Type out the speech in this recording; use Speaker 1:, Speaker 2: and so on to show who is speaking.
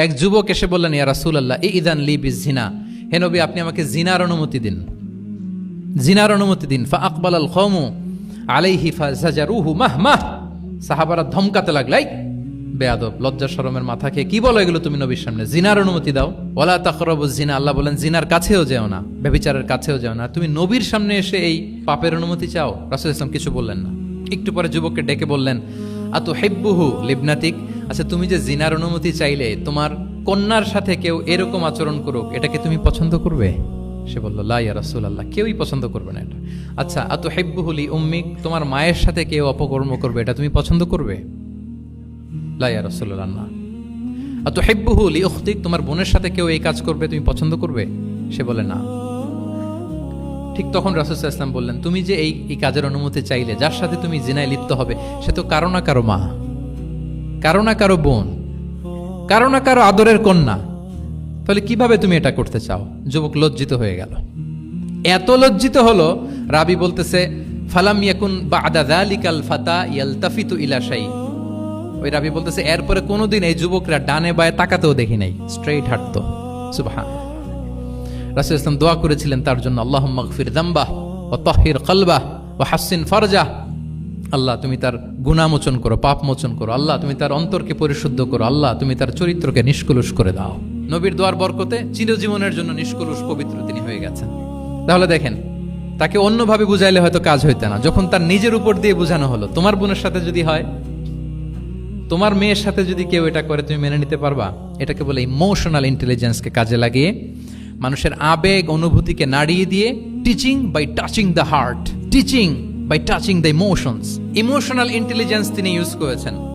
Speaker 1: এক যুবক এসে বললেন, ইয়া রাসূলুল্লাহ ইযান লি বিজিনা, হে নবী আপনি আমাকে জিনার অনুমতি দিন, জিনার অনুমতি দিন। ফা আকবালাল কওমু আলাইহি ফাজাজারুহু মাহমাহ, সাহাবারা ধমকাতে লাগলাই, বেয়াদব, লজ্জা শরমের মাথা খেয়ে কি বলো এগুলো তুমি নবীর সামনে, জিনার অনুমতি দাও। ওয়ালা তাকরাবুজ জিনা, আল্লাহ বলেন জিনার কাছেও যেও না, ব্যভিচারের কাছেও যেও না। তুমি নবীর সামনে এসে এই পাপের অনুমতি চাও? রাসূল ইসলাম কিছু বললেন না। একটু পরে যুবককে ডেকে বললেন, আতুহিব্বুহু লিবনাতিক, আচ্ছা তুমি যে জিনার অনুমতি চাইলে তোমার কন্যার সাথে কেউ এরকম আচরণ করুক, এটাকে তুমি পছন্দ করবে? সে বলল, লা ইয়া রাসূলুল্লাহ, কেউই পছন্দ করবে না এটা। আচ্ছা আতুহিব্বুহু লি উম্মিক, তোমার মায়ের সাথে কেউ অপকর্ম করবে, এটা তুমি পছন্দ করবে? লা ইয়া রাসূলুল্লাহ, না। আতুহিব্বুহু লি উখতিক, তোমার বোনের সাথে কেউ এই কাজ করবে, তুমি পছন্দ করবে? সে বলে, না। ঠিক তখন রাসূল সাল্লাল্লাহু আলাইহি ওয়াসাল্লাম বললেন, তুমি যে এই কাজের অনুমতি চাইলে, যার সাথে তুমি জিনায় লিপ্ত হবে, সে তো কারো না কারো মা, কারো না কারো বোন, কারো না কারো আদরের কন্যা, তাহলে কিভাবে তুমি এটা করতে চাও? যুবক লজ্জিত হয়ে গেল, এত লজ্জিত হলো, রাবি বলতেছে ফালাম ইয়াকুন বা'দা যালিকাল ফাতা ইয়ালতাফিতু ইলা শাই, ওই রাবি বলতেছে এরপরে কোনোদিন এই যুবকরা ডানে বায়ে তাকাতেও দেখি নাই, স্ট্রেইট হাঁটতো। সুবহানাল্লাহ। রাসূল ইসলাম দোয়া করেছিলেন তার জন্য, আল্লাহুম্মা গফির যামবাহ ওয়া তাহহির কলবাহ ওয়া হাসসিন ফারজাহ, আল্লাহ তুমি তার গুনাহ মোচন করো, পাপ মোচন করো, আল্লাহ তুমি তার অন্তরকে পরিশুদ্ধ করো, আল্লাহ তুমি তার চরিত্রকে নিষ্কলুষ করে দাও। নবীর দোয়ার বরকতে চিরজীবনের জন্য নিষ্কলুষ পবিত্র তিনি হয়ে গেছেন। তাহলে দেখেন, তাকে অন্যভাবে বুঝাইলে হয়তো কাজ হইতে না, যখন তার নিজের উপর দিয়ে বোঝানো হলো। তোমার বোনের সাথে যদি হয়, তোমার মেয়ের সাথে যদি কেউ এটা করে, তুমি মেনে নিতে পারবা? এটাকে বলে ইমোশনাল ইন্টেলিজেন্সকে কাজে লাগিয়ে, মানুষের আবেগ অনুভূতিকে নাড়িয়ে দিয়ে, teaching by touching the heart, teaching by touching the emotions, emotional intelligence তিনি ইউজ করেছেন।